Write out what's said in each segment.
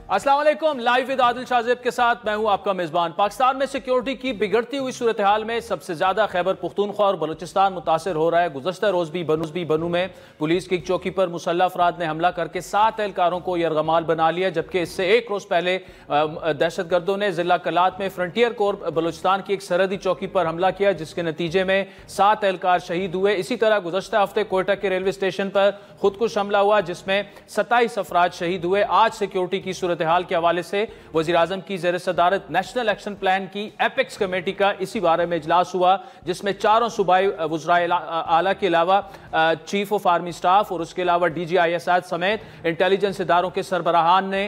अस्सलाम वालेकुम। Live with Adil Shahzeb के साथ मैं हूं आपका मेजबान। पाकिस्तान में सिक्योरिटी की बिगड़ती हुई सूरत हाल में सबसे ज्यादा खैबर पुख्तूनख्वा और बलूचिस्तान मुतासर हो रहा है। गुज़श्ता रोज भी बनू में पुलिस की एक चौकी पर मुसल्लह अफराद ने हमला करके 7 एहलकारों को यरगमाल बना लिया, जबकि इससे एक रोज पहले दहशत गर्दों ने जिला कलात में फ्रंटियर कोर बलूचिस्तान की एक सरहदी चौकी पर हमला किया, जिसके नतीजे में 7 एहलकार शहीद हुए। इसी तरह गुज़श्ता हफ्ते कोयटा के रेलवे स्टेशन पर खुदकुश हमला हुआ, जिसमें 27 अफराद शहीद हुए। आज सिक्योरिटी की सूरत हाल के हवाले से वज़ीर आज़म की ज़ेर सदारत नेशनल एक्शन प्लान की एपेक्स कमेटी का इसी बारे में इजलास हुआ, जिसमें चारों सूबाई वज़राए आला के अलावा चीफ ऑफ आर्मी स्टाफ और उसके अलावा DGISI समेत इंटेलिजेंस इदारों के सरबराहान ने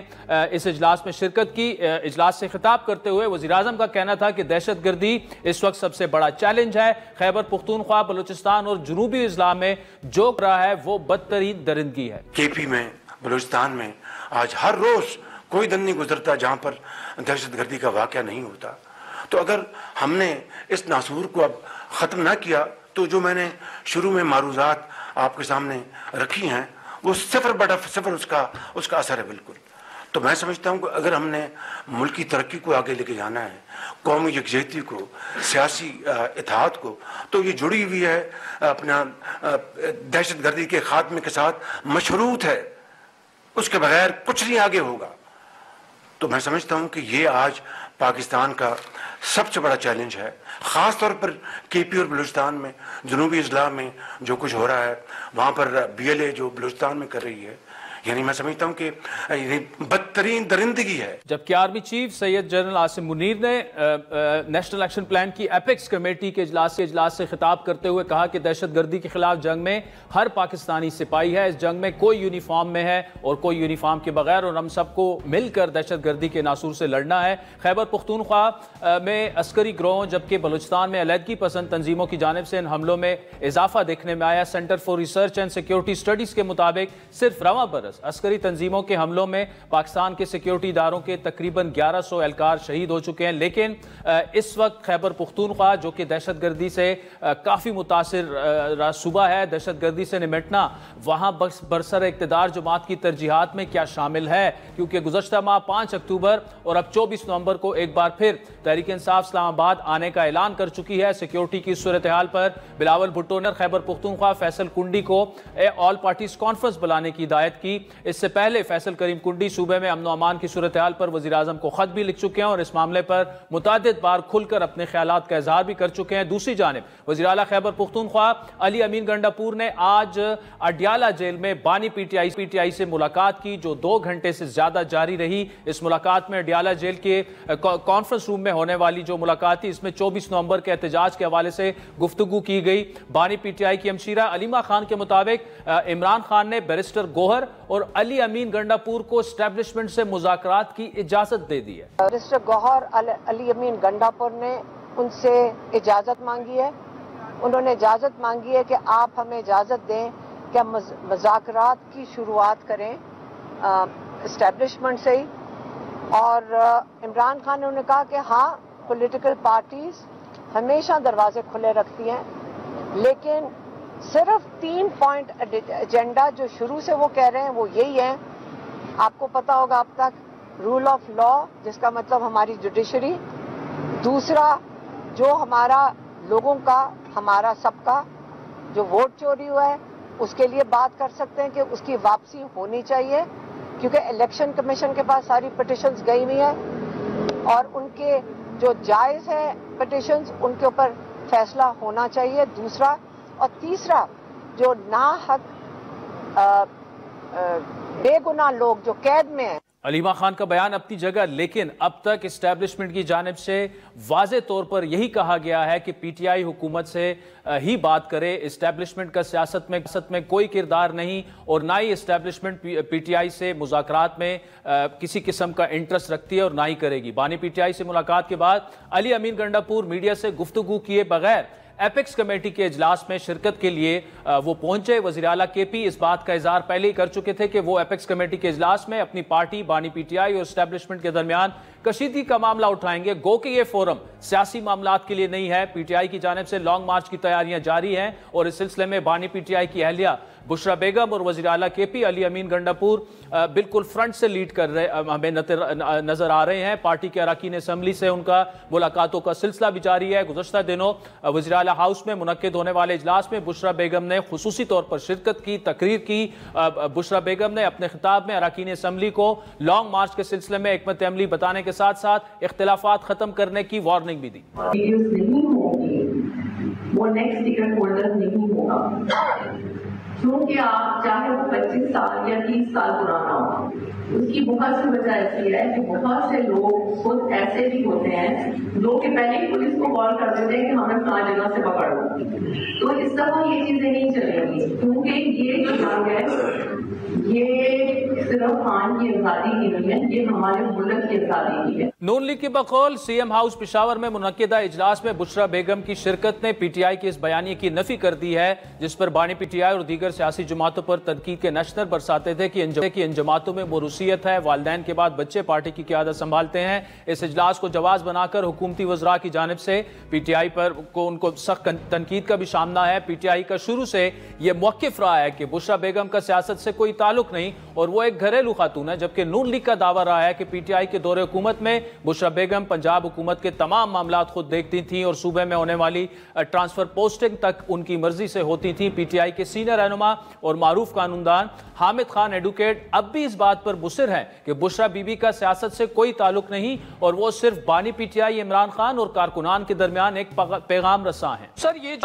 इस इजलास में शिरकत की। इजलास से खिताब करते हुए वज़ीर आज़म का कहना था कि दहशत गर्दी इस वक्त सबसे बड़ा चैलेंज है। खैबर पुख्तूनख्वा, बलूचिस्तान और जनूबी इस्लाम में जो रहा है वो बदतरीन दरिंदगी है। KP में, बलूचिस्तान में आज हर रोज कोई दिन नहीं गुजरता जहां पर दहशत गर्दी का वाक़या नहीं होता। तो अगर हमने इस नासूर को अब ख़त्म ना किया तो जो मैंने शुरू में मारूज़ात आपके सामने रखी हैं वो 0/0 उसका असर है बिल्कुल। तो मैं समझता हूँ कि अगर हमने मुल्क की तरक्की को आगे लेके जाना है, कौमी यकजहती को, सियासी इत्तेहाद को, तो ये जुड़ी हुई है अपना दहशत गर्दी के खात्मे के साथ मशरूत है। उसके बगैर कुछ नहीं आगे होगा। तो मैं समझता हूं कि ये आज पाकिस्तान का सबसे बड़ा चैलेंज है, ख़ास तौर पर KP और बलूचिस्तान में, जनूबी इस्लाम में जो कुछ हो रहा है, वहाँ पर BLA जो बलूचिस्तान में कर रही है, यानी मैं समझता हूं कि बदतरीन दरिंदगी है। जबकि army chief Syed general Asim Munir ने नेशनल एक्शन प्लान की एपेक्स कमेटी के इजलास से खिताब करते हुए कहा कि दहशत गर्दी के खिलाफ जंग में हर पाकिस्तानी सिपाही है। इस जंग में कोई यूनिफॉर्म में है और कोई यूनिफॉर्म के बगैर, और हम सबको मिलकर दहशत गर्दी के नासूर से लड़ना है। खैबर पुख्तूनख्वा में अस्करी गिरोह जबकि बलूचिस्तान में अलहदगी पसंद तंजीमों की जानिब से इन हमलों में इजाफा देखने में आया। Centre for research and security studies के मुताबिक सिर्फ रवां बरस अस्करी तंजीमों के हमलों में पाकिस्तान के सिक्योरिटी इदारों के तकरीबन 1100 एहलकार शहीद हो चुके हैं। लेकिन इस वक्त खैबर पुख्तूनख्वा जो कि दहशत गर्दी से काफ़ी मुतासिर सूबा है, दहशत गर्दी से निमटना वहाँ बरसर इक़्तिदार जमात की तरजीहात में क्या शामिल है, क्योंकि गुज़श्ता माह 5 अक्टूबर और अब 24 नवंबर को एक बार फिर तहरीक इंसाफ इस्लामाबाद आने का ऐलान कर चुकी है। सिक्योरिटी की सूरत हाल पर बिलावल भुट्टो ने खैबर पुख्तूनख्वा फैसल कुंडी को ऑल पार्टीज कॉन्फ्रेंस बुलाने की हिदायत की। इससे पहले फैसल करीम कुंडी सूबे में अमन अमान की सूरत हाल पर वज़ीर आज़म को खत भी लिख चुके हैं और इस मामले पर मुतादिद बार खुलकर अपने ख्यालात का इजहार भी कर चुके हैं। दूसरी जानिब वज़ीर आला खैबर पुख्तूनख्वा अली अमीन गंडापुर ने आज अडियाला जेल में बानी PTI से मुलाकात की, जो 2 घंटे से ज्यादा जारी रही। इस मुलाकात में अडियाला जेल के कॉन्फ्रेंस रूम में होने वाली जो मुलाकात थी, इसमें 24 नवंबर के एहतजाज के हवाले से गुफ्तगू की गई। बानी PTI की हमशीरा अलीमा खान के मुताबिक इमरान खान ने बैरिस्टर गोहर और अली अमीन गंडापुर को एस्टेब्लिशमेंट से मुज़ाकरात की इजाजत दे दी है। बैरिस्टर गोहर अली अमीन गंडापुर ने उनसे इजाजत मांगी है। उन्होंने इजाजत मांगी है कि आप हमें इजाजत दें कि हम मुज़ाकरात की शुरुआत करें एस्टेब्लिशमेंट से ही। और इमरान खान ने उन्हें कहा कि हाँ, पॉलिटिकल पार्टीज हमेशा दरवाजे खुले रखती हैं, लेकिन सिर्फ 3 पॉइंट एजेंडा जो शुरू से वो कह रहे हैं वो यही है। आपको पता होगा अब तक रूल ऑफ लॉ, जिसका मतलब हमारी जुडिशरी, दूसरा जो हमारा लोगों का, हमारा सबका जो वोट चोरी हुआ है उसके लिए बात कर सकते हैं कि उसकी वापसी होनी चाहिए, क्योंकि इलेक्शन कमीशन के पास सारी पिटिशंस गई हुई है और उनके जो जायज़ है पिटिशंस उनके ऊपर फैसला होना चाहिए। दूसरा और तीसरा, जो नाहक बेगुनाह लोग जो कैद में हैं। अलीमा खान का बयान अपनी जगह, लेकिन अब तक इस्टेब्लिशमेंट की जानिब से वाज़े तौर पर यही कहा गया है कि PTI हुकूमत से ही बात करे। इस्टेब्लिशमेंट का सियासत में कोई किरदार नहीं और ना ही इस्टेब्लिशमेंट PTI से मुज़ाकरात में किसी किस्म का इंटरेस्ट रखती है और ना ही करेगी। बानी PTI से मुलाकात के बाद अली अमीन गंडापुर मीडिया से गुफ्तगू किए बगैर एपेक्स कमेटी के इजलास में शिरकत के लिए वो पहुंचे। वज़ीर आला KP इस बात का इजहार पहले ही कर चुके थे कि वो एपेक्स कमेटी के इजलास में अपनी पार्टी बानी PTI और एस्टेब्लिशमेंट के दरमियान कशीदगी का मामला उठाएंगे। गो कि ये फोरम सियासी मामलात के लिए नहीं है। PTI की जानिब से लॉन्ग मार्च की तैयारियां जारी हैं और इस सिलसिले में बानी PTI की अहलिया बुशरा बेगम और वज़ीर आला KP अली अमीन गंडापुर बिल्कुल फ्रंट से लीड कर रहे हमें नजर आ रहे हैं। पार्टी के अरकान असम्बली से उनका मुलाकातों का सिलसिला भी जारी है। गुज़श्ता दिनों वज़ीर आला हाउस में मुनक्किद होने वाले इजलास में बुशरा बेगम ने खुसूसी तौर पर शिरकत की, तकरीर की। बुशरा बेगम ने अपने खिताब में अरकान असम्बली को लॉन्ग मार्च के सिलसिले में हिकमत अमली बताने के साथ साथ इख्तिलाफात खत्म करने की वार्निंग भी दी। वो नेक्स्ट टिकट होल्डर नहीं होगा, क्योंकि आप चाहे वो 25 साल या 30 साल पुराना हो, उसकी बहुत सी वजह ऐसी है कि बहुत से लोग खुद ऐसे भी होते हैं जो कि पहले ही पुलिस को कॉल कर देते हैं कि हमें फलां जगह से पकड़ लो। तो इस दफा ये चीजें नहीं चलेंगी, क्योंकि ये जो जंग है ये सिर्फ खान की आजादी की नहीं है, ये हमारे मुल्क की आजादी की है। नून लीग की बकौल CM हाउस पेशावर में मुनक्किदा इजलास में बुशरा बेगम की शिरकत ने PTI के इस बयानी की नफी कर दी है, जिस पर बानी PTI और दीगर सियासी जमातों पर तनकीद के नशर बरसाते थे कि इन जमातों में मोरूसियत है, वालिदैन के बाद बच्चे पार्टी की क़यादत संभालते हैं। इस इजलास को जवाज बनाकर हुकूमती वज़रा की जानिब से PTI पर को उनको सख्त तनकीद का भी सामना है। PTI का शुरू से यह मौक़िफ़ रहा है कि बुशरा बेगम का सियासत से कोई ताल्लुक नहीं और वो एक घरेलू खातून है, जबकि नून लीग का दावा रहा है कि PTI के दौरे हुकूमत में बुशरा बेगम पंजाब हुकूमत के तमाम मामला खुद देखती थीं और सूबे में होने वाली ट्रांसफर पोस्टिंग तक उनकी मर्जी से होती थी। PTI के सीनियर रहनुमा और मारूफ कानूनदान हामिद खान एडवोकेट अब भी इस बात पर मुसिर हैं कि बुशरा बीबी का सियासत से कोई ताल्लुक नहीं और वो सिर्फ बानी PTI इमरान खान और कारकुनान के दरमियान एक पैगाम रसा है। सर, ये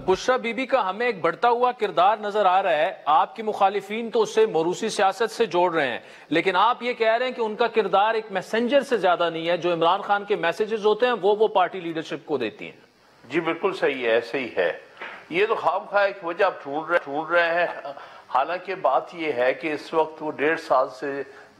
बुशरा बीबी का हमें एक बढ़ता हुआ किरदार नजर आ रहा है। आपके मुखालिफिन तो उसे मोरूसी सियासत से जोड़ रहे हैं, लेकिन आप ये कह रहे हैं कि उनका किरदार एक मैसेंजर से ज्यादा नहीं है। जो इमरान खान के मैसेजेस होते हैं वो पार्टी लीडरशिप को देती हैं। जी बिल्कुल सही है, ऐसे ही है। ये तो खामखा एक वजह आप ढूंढ रहे हैं। हालांकि बात यह है कि इस वक्त वो 1.5 साल से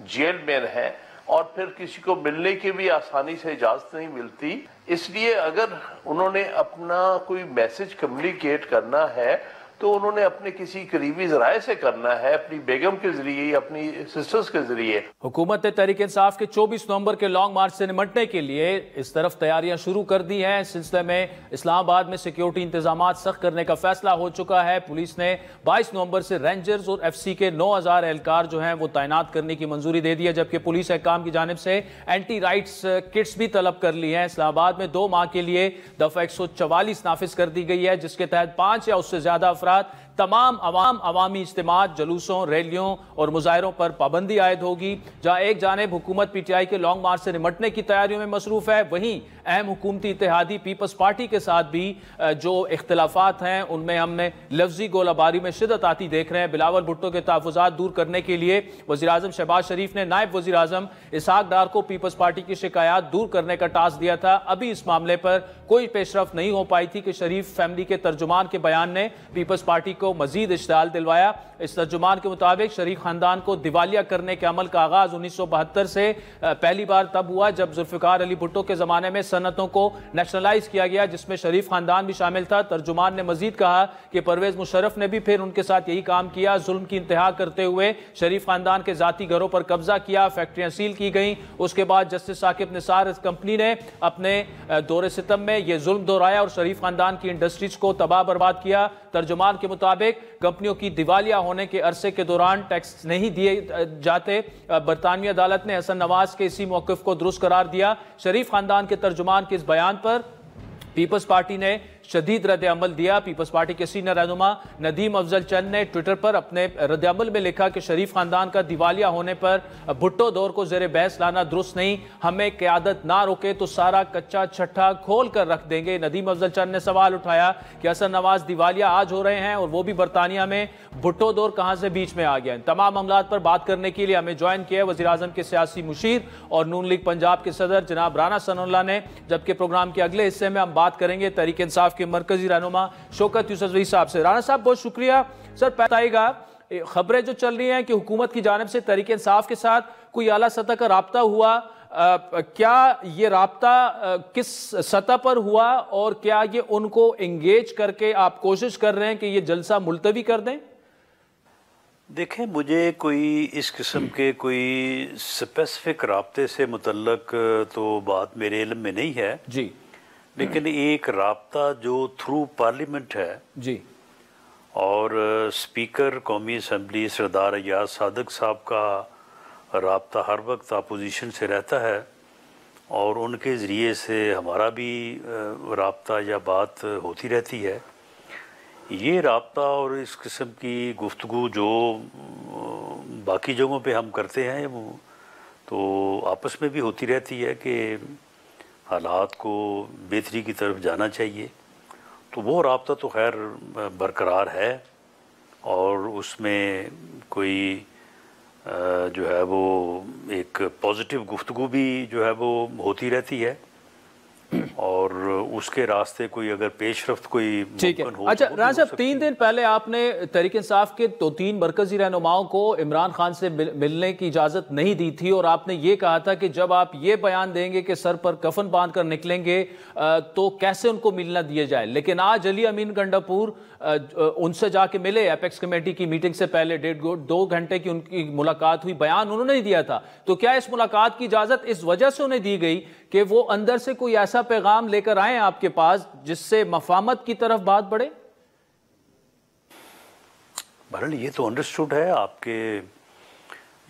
जेल में है और फिर किसी को मिलने की भी आसानी से इजाजत नहीं मिलती। इसलिए अगर उन्होंने अपना कोई मैसेज कम्युनिकेट करना है तो उन्होंने अपने किसी करीबी जराए से करना है, अपनी बेगम के जरिए, अपनी सिस्टर्स के जरिए। हुकूमत ने तहरीक इंसाफ के 24 नवंबर के लॉन्ग मार्च से निमटने के लिए इस तरफ तैयारियां शुरू कर दी हैं। इस सिलसिले में इस्लामाबाद में सिक्योरिटी इंतजाम सख्त करने का फैसला हो चुका है। पुलिस ने 22 नवंबर से रेंजर्स और FC के 9000 एहलकार जो हैं वो तैनात करने की मंजूरी दे दी है, जबकि पुलिस एहकाम की जानिब से एंटी राइट्स किट्स भी तलब कर ली हैं। इस्लामाबाद में 2 माह के लिए दफा 144 नाफिज कर दी गई है, जिसके तहत 5 या उससे ज्यादा तमाम अवामी इज्तिमात, जलूसों, रैलियों और मुजाहरों पर पाबंदी आयद होगी। जहां एक जानिब हुकूमत PTI के लॉन्ग मार्च से निमटने की तैयारियों में मसरूफ है, वहीं अहम हुकूमती इत्तेहादी पीपल्स पार्टी के साथ भी जो इख्तिलाफात हैं उनमें हमने लफ्जी गोलाबारी में शिदत आती देख रहे हैं। बिलावल भुट्टो के तहफ़्फ़ुज़ात दूर करने के लिए वज़ीर आज़म शहबाज शरीफ ने नायब वज़ीर आज़म इसहाक डार को पीपल्स पार्टी की शिकायत दूर करने का टास्क दिया था। अभी इस मामले पर कोई पेशरफ नहीं हो पाई थी कि शरीफ फैमिली के तर्जुमान के बयान ने पीपल्स पार्टी को मजीद इश्ताल दिलवाया। इस तर्जुमान के मुताबिक शरीफ खानदान को दिवालिया करने के अमल का आगाज 1972 से पहली बार तब हुआ जब जुल्फ़िकार अली भुट्टो के जमाने में सनतों को नेशनलाइज किया गया, जिसमें शरीफ खानदान भी शामिल था। तर्जुमान ने मजीद कहा कि परवेज मुशर्रफ ने भी फिर उनके साथ यही काम किया। जुल्म की इंतहा करते हुए शरीफ खानदान के जाती घरों पर कब्जा किया, फैक्ट्रियां सील की गई। उसके बाद जस्टिस साकिब निसार कंपनी ने अपने दौरे सितम में यह जुल्म दोहराया और शरीफ खानदान की इंडस्ट्रीज को तबाह बर्बाद किया। तर्जुमान के मुताबिक कंपनियों की दिवालिया होने के अरसे के दौरान टैक्स नहीं दिए जाते। बरतानवी अदालत ने हसन नवाज के इसी मौक़िफ़ को दुरुस्त करार दिया। शरीफ खानदान के तर्जुमान के इस बयान पर पीपल्स पार्टी ने शदीद रद्द अमल दिया। पीपल्स पार्टी के सीनियर रहनुमा नदीम अफजल चंद ने ट्विटर पर अपने रद्द अमल में लिखा कि शरीफ खानदान का दिवालिया होने पर भुट्टो दौर को ज़ेरे बहस लाना दुरुस्त नहीं, हमें क़यादत ना रोके तो सारा कच्चा छट्टा खोल कर रख देंगे। नदीम अफजल चंद ने सवाल उठाया कि हसन नवाज दिवालिया आज हो रहे हैं और वो भी बरतानिया में, भुट्टो दौर कहाँ से बीच में आ गया। इन तमाम मामलात पर बात करने के लिए हमें ज्वाइन किया वज़ीर आज़म के सियासी मुशीर और नून लीग पंजाब के सदर जनाब राना सनाउल्लाह ने, जबकि प्रोग्राम के अगले हिस्से में हम बात करेंगे तहरीक इंसाफ के मरकजी रहनुमा शौकत यूसुफज़ई साहब से। राना साहब बहुत शुक्रिया। सर बताइएगा, खबरें जो चल रही हैं कि हुकूमत की जानिब से तहरीक इंसाफ के साथ कोई आला सतह का राब्ता हुआ, क्या ये राब्ता किस सतह पर हुआ और क्या ये उनको एंगेज करके आप कोशिश कर रहे हैं कि ये जलसा मुलतवी कर दें? देखें, मुझे कोई इस किस्म के कोई स्पेसिफिक राब्ते से मुतल्लक तो बात मेरे इल्म में नहीं है जी, लेकिन एक राब्ता जो थ्रू पार्लियामेंट है जी, और स्पीकर कौमी असम्बली सरदार अयाज सादक साहब का राब्ता हर वक्त अपोजिशन से रहता है और उनके ज़रिए से हमारा भी राब्ता या बात होती रहती है। ये राब्ता और इस किस्म की गुफ्तगू जो बाकी जगहों पे हम करते हैं वो तो आपस में भी होती रहती है कि हालात को बेहतरी की तरफ जाना चाहिए, तो वो राब्ता तो खैर बरकरार है और उसमें कोई जो है वो एक पॉजिटिव गुफ्तगू भी जो है वो होती रहती है और उसके रास्ते कोई अगर पेशरफ्त कोई ठीक है। अच्छा राना साहब, 3 दिन पहले आपने तहरीक इंसाफ के 3 मरकजी रहनुमाओं को इमरान खान से मिलने की इजाज़त नहीं दी थी और आपने ये कहा था कि जब आप ये बयान देंगे कि सर पर कफन बांध कर निकलेंगे तो कैसे उनको मिलना दिया जाए। लेकिन आज अली अमीन गंडापुर उनसे जाके मिले, एपेक्स कमेटी की मीटिंग से पहले 1.5-2 घंटे की उनकी मुलाकात हुई, बयान उन्होंने नहीं दिया था। तो क्या इस मुलाकात की इजाज़त इस वजह से उन्हें दी गई कि वो अंदर से कोई ऐसा पैगाम लेकर आए आपके पास जिससे मफाहमत की तरफ बात बढ़े? बहरहाल ये तो अंडरस्टूड है आपके,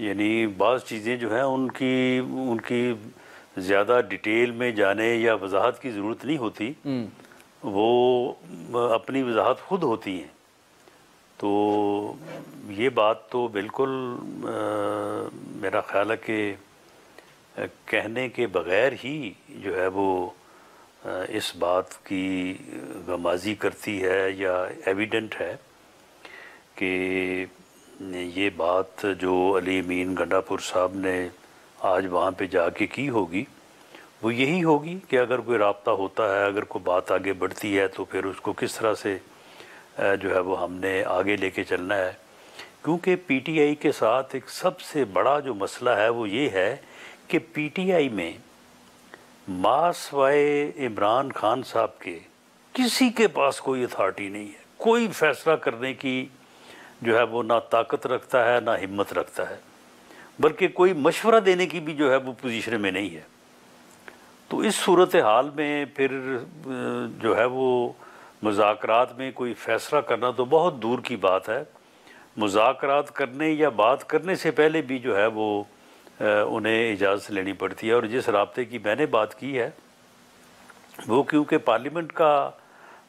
यानी बाज़ चीज़ें जो हैं उनकी ज़्यादा डिटेल में जाने या वजाहत की ज़रूरत नहीं होती, वो अपनी वजाहत खुद होती हैं। तो ये बात तो बिल्कुल मेरा ख्याल है कि कहने के बग़ैर ही जो है वो इस बात की गमाज़ी करती है या एविडेंट है कि ये बात जो अली अमीन गंडापुर साहब ने आज वहाँ पे जाके की होगी वो यही होगी कि अगर कोई राब्ता होता है, अगर कोई बात आगे बढ़ती है तो फिर उसको किस तरह से जो है वो हमने आगे लेके चलना है। क्योंकि पीटीआई के साथ एक सबसे बड़ा जो मसला है वो ये है कि पीटीआई में मासवाए इमरान खान साहब के किसी के पास कोई अथॉरिटी नहीं है, कोई फैसला करने की जो है वो ना ताकत रखता है ना हिम्मत रखता है, बल्कि कोई मशवरा देने की भी जो है वो पोजीशन में नहीं है। तो इस सूरत हाल में फिर जो है वो मुज़ाकरात में कोई फ़ैसला करना तो बहुत दूर की बात है। मुज़ाकरात करने या बात करने से पहले भी जो है वो उन्हें इजाज़त लेनी पड़ती है। और जिस राब्ते की मैंने बात की है वो क्योंकि पार्लियामेंट का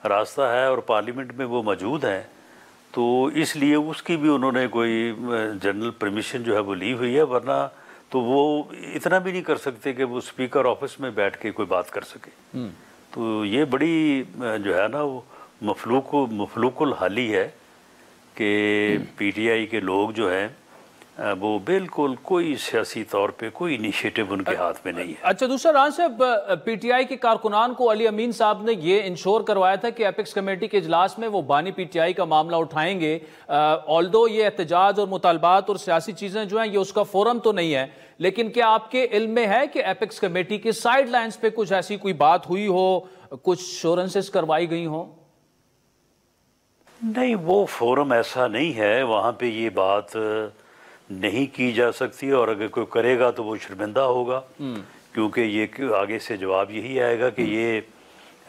रास्ता है और पार्लियामेंट में वो मौजूद हैं, तो इसलिए उसकी भी उन्होंने कोई जनरल परमिशन जो है वो ली हुई है, वरना तो वो इतना भी नहीं कर सकते कि वो स्पीकर ऑफिस में बैठ के कोई बात कर सके। तो ये बड़ी जो है ना वो मफलूकुल हाली है कि पीटीआई के लोग जो हैं वो बिल्कुल कोई सियासी तौर पे कोई इनिशिएटिव उनके हाथ में नहीं है। अच्छा, दूसरा रान साहब, पीटीआई के कारकुनान को अली अमीन साहब ने ये इंश्योर करवाया था कि एपेक्स कमेटी के इजलास में वो बानी पीटीआई का मामला उठाएंगे। ऑल्दो ये एहतजाज और मुतालबात और सियासी चीज़ें जो हैं ये उसका फोरम तो नहीं है, लेकिन क्या आपके इल्म में है कि एपेक्स कमेटी के साइड लाइन्स पे कुछ ऐसी कोई बात हुई हो, कुछ श्योरेंसेस करवाई गई हो? नहीं, वो फोरम ऐसा नहीं है, वहाँ पे ये बात नहीं की जा सकती और अगर कोई करेगा तो वो शर्मिंदा होगा, क्योंकि ये आगे से जवाब यही आएगा कि ये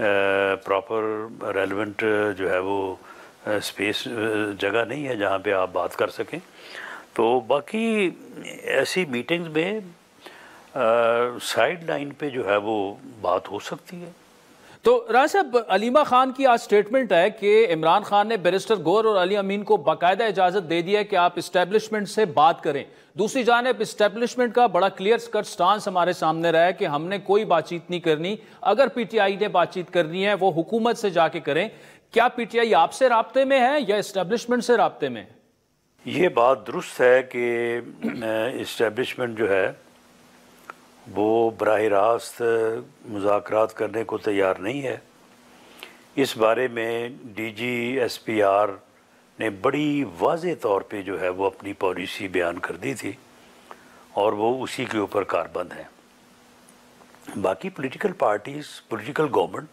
प्रॉपर रेलेवेंट जो है वो स्पेस जगह नहीं है जहाँ पे आप बात कर सकें। तो बाकी ऐसी मीटिंग्स में साइड लाइन पे जो है वो बात हो सकती है। तो राना साहब, अलीमा खान की आज स्टेटमेंट है कि इमरान खान ने बैरिस्टर गौर और अली अमीन को बाकायदा इजाज़त दे दी है कि आप इस्टेब्लिशमेंट से बात करें। दूसरी जानिब इस्टेब्लिशमेंट का बड़ा क्लियर कट स्टांस हमारे सामने रहा है कि हमने कोई बातचीत नहीं करनी, अगर पीटीआई ने बातचीत करनी है वो हुकूमत से जाके करें। क्या पीटीआई आपसे राब्ते में है या इस्टेब्लिशमेंट से राब्ते में? ये बात दुरुस्त है कि इस्टेब्लिशमेंट जो है वो बराह रास्त मुज़ाकरात करने को तैयार नहीं है। इस बारे में डीजी एसपीआर ने बड़ी वाज़े तौर पे जो है वो अपनी पॉलिसी बयान कर दी थी और वो उसी के ऊपर कारबंद है। बाकी पॉलिटिकल पार्टीज़, पॉलिटिकल गवर्नमेंट,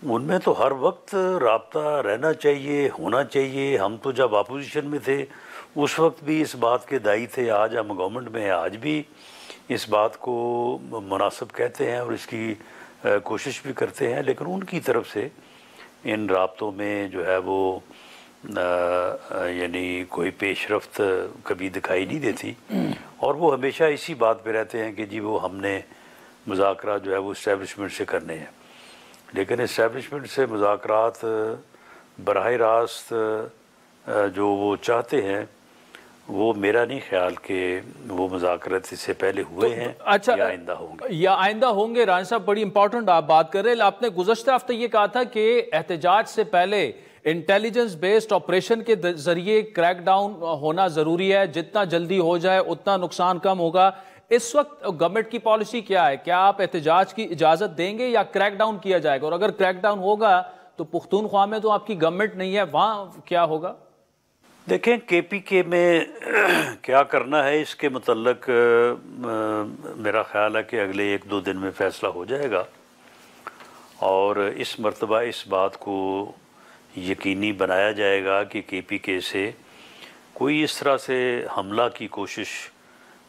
उनमें तो हर वक्त राब्ता रहना चाहिए, होना चाहिए। हम तो जब अपोजिशन में थे उस वक्त भी इस बात के दाई थे, आज हम गवर्नमेंट में हैं, आज भी इस बात को मुनासिब कहते हैं और इसकी कोशिश भी करते हैं। लेकिन उनकी तरफ से इन राब्तों में जो है वो यानी कोई पेशरफ्त कभी दिखाई नहीं देती, और वो हमेशा इसी बात पे रहते हैं कि जी वो हमने मुज़ाकरात जो है वो इस्टेब्लिशमेंट से करने हैं। लेकिन इस्टेब्लिशमेंट से मुज़ाकरात बराह रास्त जो वो चाहते हैं, वो मेरा नहीं ख्याल कि वो मुज़ाकरात इससे पहले हुए हैं। अच्छा, या आइंदा होंगे, या आइंदा होंगे। राना साहब, बड़ी इंपॉर्टेंट आप बात कर रहे हैं। आपने गुज़श्ता हफ्ते ये कहा था कि एहतजाज से पहले इंटेलिजेंस बेस्ड ऑपरेशन के जरिए क्रैकडाउन होना ज़रूरी है, जितना जल्दी हो जाए उतना नुकसान कम होगा। इस वक्त गवर्नमेंट की पॉलिसी क्या है? क्या आप एहतजाज की इजाज़त देंगे या क्रैकडाउन किया जाएगा? और अगर क्रैकडाउन होगा तो पुख्तूनख्वा में तो आपकी गवर्नमेंट नहीं है, वहाँ क्या होगा? देखें, KPK में क्या करना है इसके मुतल्लक मेरा ख्याल है कि अगले 1-2 दिन में फ़ैसला हो जाएगा, और इस मरतबा इस बात को यकीनी बनाया जाएगा कि KPK से कोई इस तरह से हमला की कोशिश,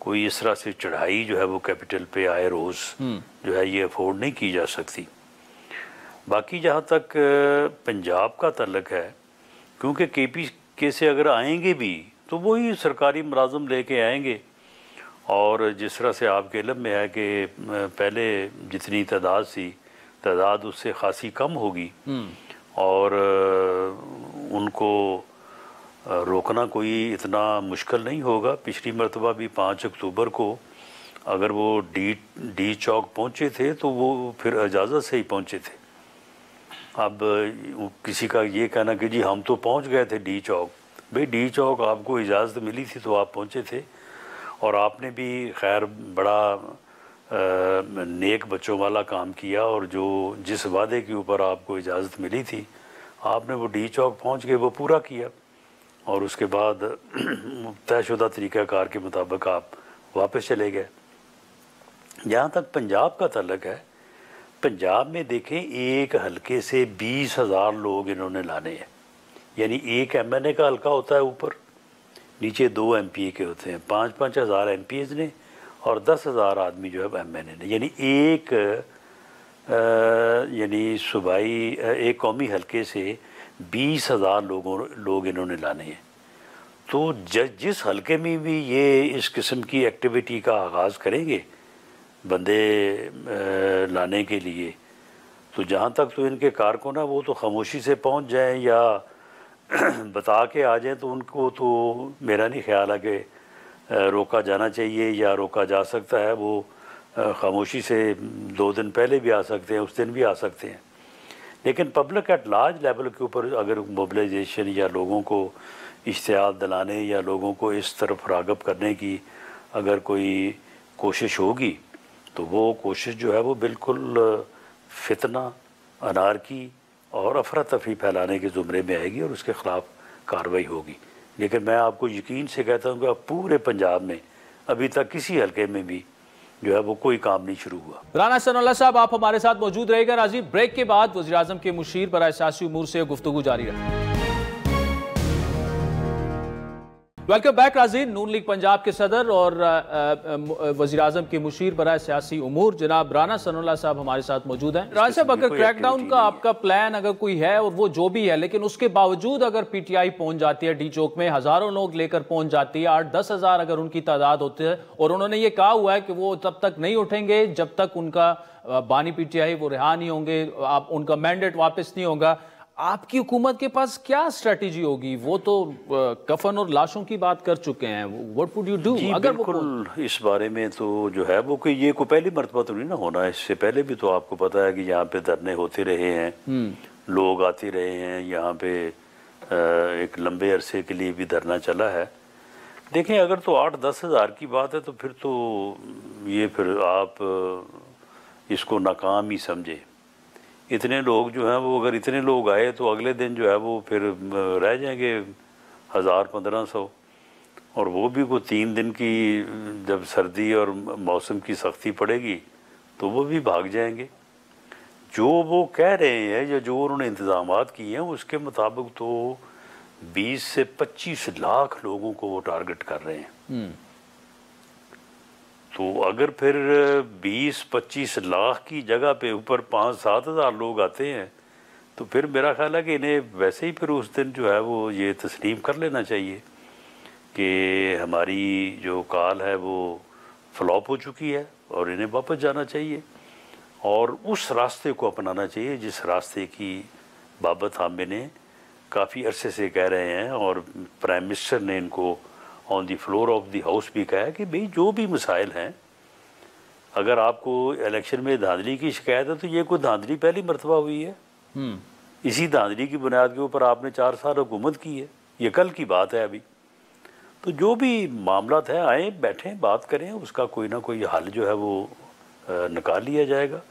कोई इस तरह से चढ़ाई जो है वो कैपिटल पे आए रोज़ जो है ये अफोर्ड नहीं की जा सकती। बाकी जहाँ तक पंजाब का तल्लक है, क्योंकि KPK से अगर आएंगे भी तो वही सरकारी मुलाजम लेके आएंगे, और जिस तरह से आपके इल्म में है कि पहले जितनी तादाद थी, तादाद उससे खासी कम होगी, और उनको रोकना कोई इतना मुश्किल नहीं होगा। पिछली मरतबा भी 5 अक्टूबर को अगर वो डी चौक पहुँचे थे तो वो फिर इजाज़त से ही पहुँचे थे। अब किसी का ये कहना कि जी हम तो पहुँच गए थे डी चौक, भाई डी चौक आपको इजाज़त मिली थी तो आप पहुँचे थे, और आपने भी खैर बड़ा नेक बच्चों वाला काम किया, और जो जिस वादे के ऊपर आपको इजाज़त मिली थी आपने वो डी चौक पहुँच के वो पूरा किया, और उसके बाद तयशुदा तरीक़ाकार के मुताबिक आप वापस चले गए। जहाँ तक पंजाब का तल्लक है, पंजाब में देखें एक हलके से 20,000 लोग इन्होंने लाने हैं, यानी एक MNA का हलका होता है ऊपर, नीचे 2 MPA के होते हैं, 5-5 हज़ार MPAs ने और 10,000 आदमी जो है MNA ने, यानी एक यानी सूबाई एक कौमी हलके से 20,000 लोग इन्होंने लाने हैं। तो जिस हलके में भी ये इस किस्म की एक्टिविटी का आगाज़ करेंगे बंदे लाने के लिए, तो जहाँ तक तो इनके कारकुन है वो तो खामोशी से पहुँच जाएं या बता के आ जाएं, तो उनको तो मेरा नहीं ख्याल है कि रोका जाना चाहिए या रोका जा सकता है। वो खामोशी से 2 दिन पहले भी आ सकते हैं, उस दिन भी आ सकते हैं। लेकिन पब्लिक एट लार्ज लेवल के ऊपर अगर मोबिलाइजेशन या लोगों को इश्तियाल दिलाने या लोगों को इस तरफ राग़िब करने की अगर कोई कोशिश होगी, तो वो कोशिश जो है वो बिल्कुल फितना, अनारकी और अफरा तफरी फैलाने के ज़ुमरे में आएगी और उसके ख़िलाफ़ कार्रवाई होगी। लेकिन मैं आपको यकीन से कहता हूँ कि पूरे पंजाब में अभी तक किसी हलके में भी जो है वो कोई काम नहीं शुरू हुआ। राना सनाउल्लाह साहब, आप हमारे साथ मौजूद रहेगा। राजी, ब्रेक के बाद वज़ीर आज़म के मुशीर बराए सियासी उमूर से गुफ्तगू जारी रहे। वेलकम बैक राजी। नून लीग पंजाब के सदर और वज़ीर आज़म के मुशीर बराए सियासी उमूर जनाब राना सनाउल्लाह साहब हमारे साथ मौजूद हैं। राना साहब, अगर क्रैकडाउन का आपका प्लान अगर कोई है और वो जो भी है, लेकिन उसके बावजूद अगर PTI पहुंच जाती है डी चौक में, हज़ारों लोग लेकर पहुंच जाती है, 8-10 हज़ार अगर उनकी तादाद होती है, और उन्होंने ये कहा हुआ है कि वो तब तक नहीं उठेंगे जब तक उनका बानी PTI वो रिहा नहीं होंगे, आप उनका मैंडेट वापस नहीं होगा, आपकी हुकूमत के पास क्या स्ट्रेटेजी होगी? वो तो कफन और लाशों की बात कर चुके हैं, व्हाट वुड यू डू? अगर बिल्कुल इस बारे में तो जो है वो कोई ये कोई पहली मरतबा तो नहीं ना होना, इससे पहले भी तो आपको पता है कि यहाँ पे धरने होते रहे हैं, लोग आते रहे हैं, यहाँ पे एक लंबे अरसे के लिए भी धरना चला है। देखें, अगर तो 8-10 हज़ार की बात है तो फिर तो ये फिर आप इसको नाकाम ही समझे। इतने लोग जो हैं वो अगर इतने लोग आए तो अगले दिन जो है वो फिर रह जाएंगे 1000-1500, और वो भी कोई 3 दिन की जब सर्दी और मौसम की सख्ती पड़ेगी तो वो भी भाग जाएंगे। जो वो कह रहे हैं या जो उन्होंने इंतज़ामात किए हैं उसके मुताबिक तो 20 से 25 लाख लोगों को वो टारगेट कर रहे हैं। तो अगर फिर 20-25 लाख की जगह पे ऊपर 5-7 हज़ार लोग आते हैं तो फिर मेरा ख्याल है कि इन्हें वैसे ही फिर उस दिन जो है वो ये तस्लीम कर लेना चाहिए कि हमारी जो कॉल है वो फ्लॉप हो चुकी है और इन्हें वापस जाना चाहिए और उस रास्ते को अपनाना चाहिए जिस रास्ते की बाबत हम इन्हें काफ़ी अरसे से कह रहे हैं और प्राइम मिनिस्टर ने इनको on the floor of the house भी कहा है कि भाई जो भी मसाइल हैं, अगर आपको इलेक्शन में धांधली की शिकायत है तो ये कोई धांधली पहली मरतबा हुई है। इसी धांधली की बुनियाद के ऊपर आपने 4 साल हुकूमत की है, ये कल की बात है अभी। तो जो भी मामला है आए बैठें बात करें, उसका कोई ना कोई हल जो है वो निकाल लिया जाएगा।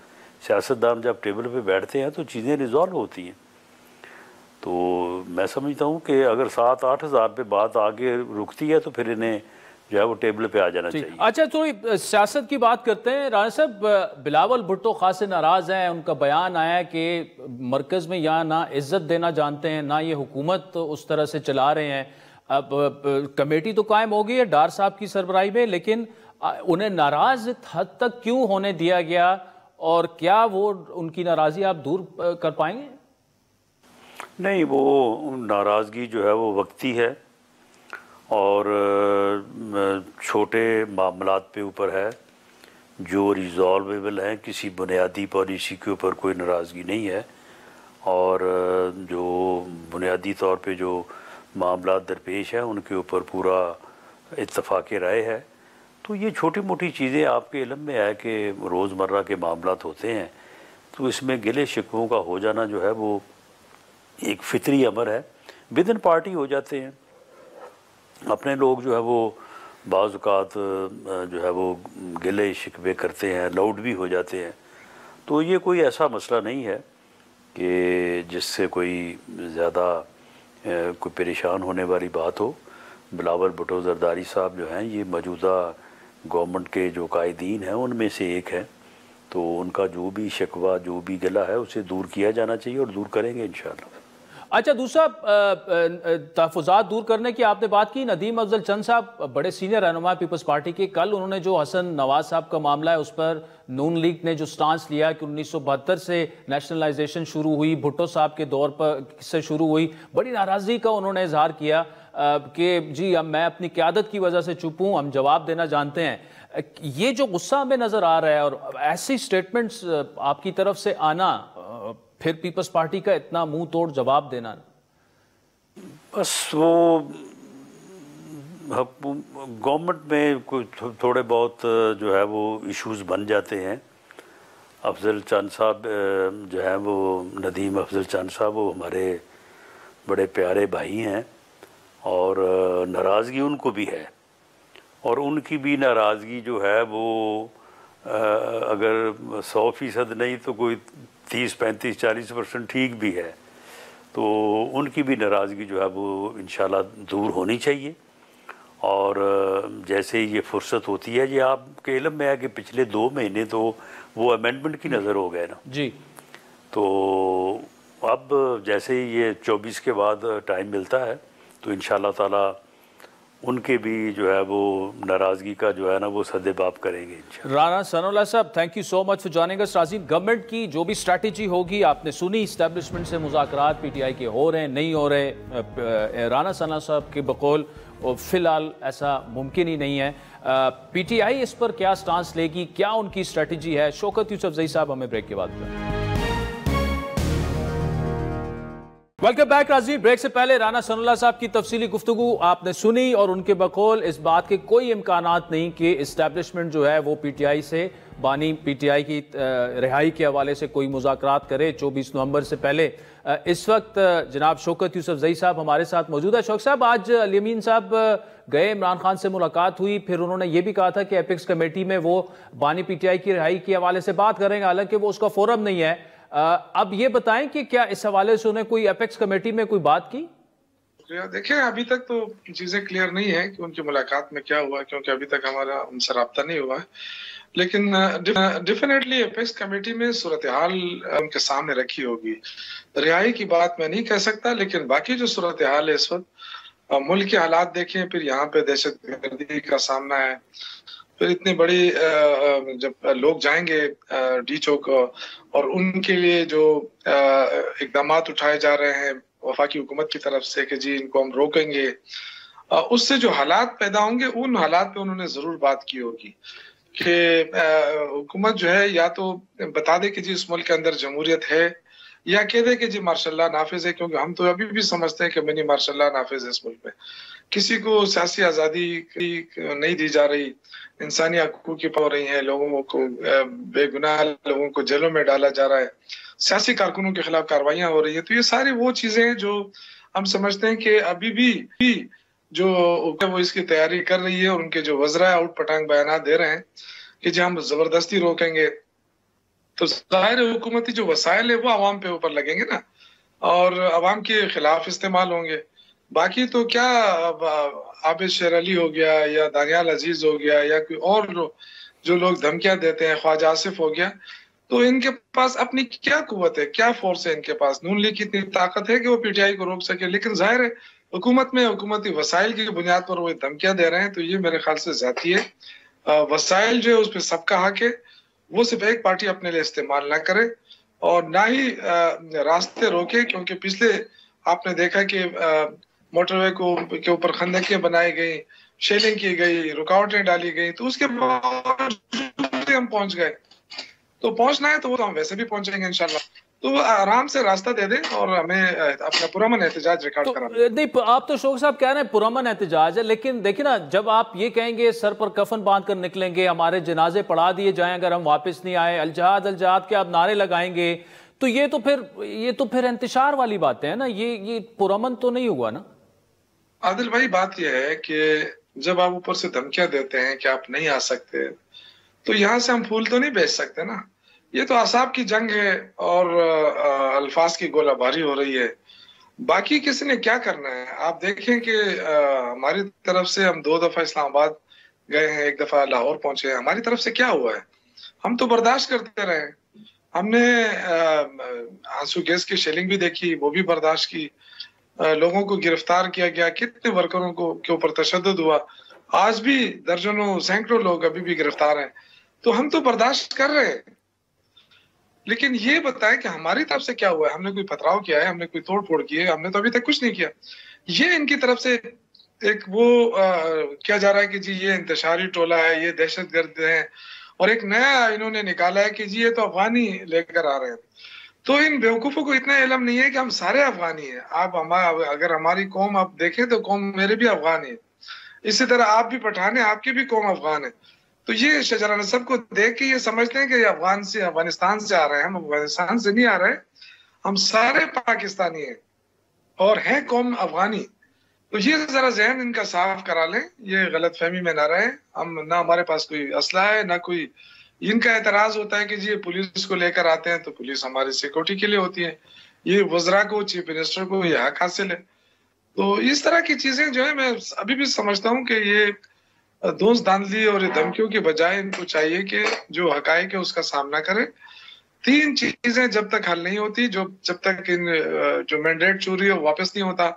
सियासतदान जब टेबल पे बैठते हैं तो चीज़ें रिजॉल्व होती हैं। तो मैं समझता हूँ कि अगर 7-8 हज़ार पे बात आगे रुकती है तो फिर इन्हें जो है वो टेबल पे आ जाना चाहिए। अच्छा, थोड़ी सियासत की बात करते हैं। राणा साहब, बिलावल भुट्टो खासे नाराज़ हैं। उनका बयान आया है कि मरकज़ में यहाँ ना इज्जत देना जानते हैं, ना ये हुकूमत उस तरह से चला रहे हैं। अब कमेटी तो कायम हो गई है डार साहब की सरबराही में, लेकिन उन्हें नाराज़ हद तक क्यों होने दिया गया और क्या वो उनकी नाराज़गी आप दूर कर पाएंगे? नहीं, वो नाराज़गी जो है वो वक्ती है और छोटे मामलात पे ऊपर है जो रिजॉल्वेबल हैं। किसी बुनियादी पॉलिसी के ऊपर कोई नाराज़गी नहीं है और जो बुनियादी तौर पे जो मामला दरपेश है उनके ऊपर पूरा इत्तफाक राय है। तो ये छोटी मोटी चीज़ें आपके इल्म में है कि रोज़मर्रा के मामलात होते हैं, तो इसमें गिले शिकवों का हो जाना जो है वो एक फितरी अमर है। विद इन पार्टी हो जाते हैं अपने लोग, जो है वो बाज़ औक़ात जो है वो गिले शिकवे करते हैं, लाउड भी हो जाते हैं। तो ये कोई ऐसा मसला नहीं है कि जिससे कोई ज़्यादा कोई परेशान होने वाली बात हो। बिलावल भुट्टो जरदारी साहब जो हैं ये मौजूदा गवर्नमेंट के जो कायदीन हैं उनमें से एक है, तो उनका जो भी शिकवा जो भी गिला है उसे दूर किया जाना चाहिए और दूर करेंगे इंशाअल्लाह। अच्छा, दूसरा तहफ़्फ़ुज़ात दूर करने की आपने बात की। नदीम अफजल चंद साहब बड़े सीनियर रहनुमा पीपल्स पार्टी के, कल उन्होंने जो हसन नवाज साहब का मामला है उस पर नून लीग ने जो स्टांस लिया कि 1972 से नेशनलाइजेशन शुरू हुई, भुट्टो साहब के दौर पर से शुरू हुई, बड़ी नाराज़गी का उन्होंने इजहार किया कि जी अब मैं अपनी क़यादत की वजह से चुप हूँ, हम जवाब देना जानते हैं। ये जो गुस्सा हमें नज़र आ रहा है और ऐसी स्टेटमेंट्स आपकी तरफ से आना, फिर पीपल्स पार्टी का इतना मुंह तोड़ जवाब देना, बस वो गवर्नमेंट में कोई थोड़े बहुत जो है वो इश्यूज बन जाते हैं। अफजल चंद साहब जो है वो नदीम अफजल चंद साहब वो हमारे बड़े प्यारे भाई हैं और नाराज़गी उनको भी है और उनकी भी नाराज़गी जो है वो अगर 100% नहीं तो कोई 30-35-40% ठीक भी है। तो उनकी भी नाराज़गी जो है वो इंशाल्लाह दूर होनी चाहिए और जैसे ही ये फुर्सत होती है, ये आपके इल्म में है कि पिछले 2 महीने तो वो अमेंडमेंट की नज़र हो गए ना जी। तो अब जैसे ही ये 24 के बाद टाइम मिलता है तो इंशाल्लाह ताला उनके भी जो है वो नाराज़गी का जो है ना वो सदेबाप करेंगे। Rana Sanaullah sahab, thank you so much for joining us. Razeen, government की जो भी स्ट्रैटेजी होगी आपने सुनी, इस्टेब्लिशमेंट से मुज़ाकरात पीटीआई के हो रहे हैं नहीं हो रहे, राणा सनाउल्लाह साहब के बकौल फ़िलहाल ऐसा मुमकिन ही नहीं है। पीटीआई इस पर क्या स्टांस लेगी, क्या उनकी स्ट्रैटेजी है? शौकत यूसुफजई साहब हमें ब्रेक के बाद बताएं। वेलकम बैक नाज़रीन। ब्रेक से पहले राणा सनाउल्लाह साहब की तफसीली गुफ्तगू आपने सुनी और उनके बकौल इस बात के कोई इम्कानात नहीं कि इस्टेब्लिशमेंट जो है वो पीटीआई से बानी पीटीआई की रिहाई के हवाले से कोई मुज़ाकरात करे 24 नवंबर से पहले। इस वक्त जनाब शौकत यूसुफजई साहब हमारे साथ मौजूद है। शौकत साहब, आज अली अमीन साहब गए, इमरान खान से मुलाकात हुई, फिर उन्होंने ये भी कहा था कि एपिक्स कमेटी में वो बानी पीटीआई की रिहाई के हवाले से बात करेंगे, हालांकि वो उसका फोरम नहीं है। अब ये बताएं कि क्या इस हवाले से उन्हें कोई एपेक्स कमेटी में कोई बात की? देखिए, अभी तक तो चीजें क्लियर नहीं है कि उनकी मुलाकात में क्या हुआ, क्योंकि अभी तक हमारा उनसे राब्ता नहीं हुआ है। लेकिन डेफिनेटली एपेक्स कमेटी में सूरत हाल उनके सामने रखी होगी। रिहाई की बात मैं नहीं कह सकता, लेकिन बाकी जो सूरत हाल है इस वक्त, मुल्क के हालात देखें, फिर यहाँ पे दहशतगर्दी का सामना है फिर इतनी बड़ी जब लोग जाएंगे डी चौक और उनके लिए जो इकदाम उठाए जा रहे हैं वफाकी हुकूमत की तरफ से कि जी इनको हम रोकेंगे, उससे जो हालात पैदा होंगे उन हालात पे उन्होंने जरूर बात की होगी कि हुकूमत जो है या तो बता दे कि जी इस मुल्क के अंदर जमहूरियत है, या कह दे कि जी मार्शल लॉ नाफिज है, क्योंकि हम तो अभी भी समझते हैं कि मिनी मार्शल लॉ नाफिज है इस मुल्क में। किसी को सियासी आज़ादी नहीं दी जा रही, इंसानी हकूक़ की हो रही है, लोगों को बेगुनाह लोगों को जेलों में डाला जा रहा है, सियासी कारकुनों के खिलाफ कार्रवाइयां हो रही है। तो ये सारी वो चीजें हैं जो हम समझते हैं कि अभी भी जो वो इसकी तैयारी कर रही है और उनके जो वज़रा आउट पटांग बयान दे रहे हैं कि जी हम जबरदस्ती रोकेंगे, तो जाहिर है हुकूमती जो वसाइल है वो आवाम पे ऊपर लगेंगे ना और आवाम के खिलाफ इस्तेमाल होंगे। बाकी तो क्या आबिद शेर अली हो गया या दानियाल अजीज हो गया या कोई और जो लोग धमकियां देते हैं, ख्वाजा आसिफ हो गया, तो इनके पास अपनी क्या कुव्वत है, क्या फोर्स है इनके पास? नून लीग की इतनी ताकत है कि वो पीटीआई को रोक सके, लेकिन जाहिर है हुकूमत में हुकूमती वसाइल की बुनियाद पर वो धमकियां दे रहे हैं, तो ये मेरे ख्याल से ज्यादती है। वसाइल जो है उस पर सबका हक है, वो सिर्फ एक पार्टी अपने लिए इस्तेमाल ना करे और ना ही रास्ते रोके, क्योंकि पिछले आपने देखा कि मोटरवे के ऊपर खंदकें बनाई गई, शेलिंग की गई, रुकावटें डाली गई, तो उसके बाद हम पहुंच गए। तो पहुंचना है तो वो तो हम वैसे भी पहुंचेंगे इंशाल्लाह। तो आराम से रास्ता दे दें और हमें अपना पुरअमन एहतजाज रिकॉर्ड करा दें। नहीं, आप तो शौक साहब कह रहे हैं पुरअमन एहतजाज है, लेकिन देखिए ना, जब आप ये कहेंगे सर पर कफन बांध कर निकलेंगे, हमारे जनाजे पढ़ा दिए जाएं अगर हम वापस नहीं आए, अल-जहाद के आप नारे लगाएंगे, तो ये तो फिर इंतशार वाली बातें है ना, ये पुरअमन तो नहीं हुआ ना। आदिल भाई, बात यह है कि जब आप ऊपर से धमकियां देते हैं कि आप नहीं आ सकते, तो यहाँ से हम फूल तो नहीं बेच सकते ना। ये तो असाब की जंग है और अल्फाज की गोलाबारी हो रही है। बाकी किसी ने क्या करना है? आप देखें कि हमारी तरफ से हम 2 दफा इस्लामाबाद गए हैं, 1 दफा लाहौर पहुंचे हैं। हमारी तरफ से क्या हुआ है? हम तो बर्दाश्त करते रहे। हमने आंसू गैस की शेलिंग भी देखी, वो भी बर्दाश्त की। लोगों को गिरफ्तार किया गया, कितने वर्करों को के ऊपर तशद्दुद हुआ, आज भी दर्जनों सैकड़ों लोग अभी भी गिरफ्तार हैं। तो हम तो बर्दाश्त कर रहे हैं, लेकिन ये बताएं कि हमारी तरफ से क्या हुआ है? हमने कोई पथराव किया है? हमने कोई तोड़ फोड़ की है? हमने तो अभी तक कुछ नहीं किया। ये इनकी तरफ से एक वो किया जा रहा है कि जी ये इंतशारी टोला है, ये दहशतगर्द है, और एक नया इन्होंने निकाला है कि जी ये तो अफगानी लेकर आ रहे हैं। तो इन बेवकूफों को इतना इल्म नहीं है कि हम सारे अफगानी हैं। आप अगर हमारी कौम आप देखें तो कौम मेरे भी अफगानी है, इसी तरह आप भी पठान है, आपकी भी कौम अफगान है। तो ये शजरा नसब को देख के ये समझते हैं कि अफगानिस्तान से आ रहे हैं। हम अफगानिस्तान से नहीं आ रहे, हम सारे पाकिस्तानी हैं और हैं कौम अफगानी। तो ये जरा जहन इनका साफ करा लें, ये गलत फहमी में ना रहे। हम ना हमारे पास कोई असला है ना कोई। इनका एतराज होता है कि जी पुलिस को लेकर आते हैं, तो पुलिस हमारी सिक्योरिटी के लिए होती है। ये वज़रा को, चीफ मिनिस्टर को ये हक हासिल है। तो इस तरह की चीजें जो है मैं अभी भी समझता हूँ कि ये दोस्त धांधली और धमकियों के बजाय इनको चाहिए कि जो हकायक है उसका सामना करें। 3 चीजें जब तक हल नहीं होती, जब तक जो मैंडेट चोरी है वापस नहीं होता,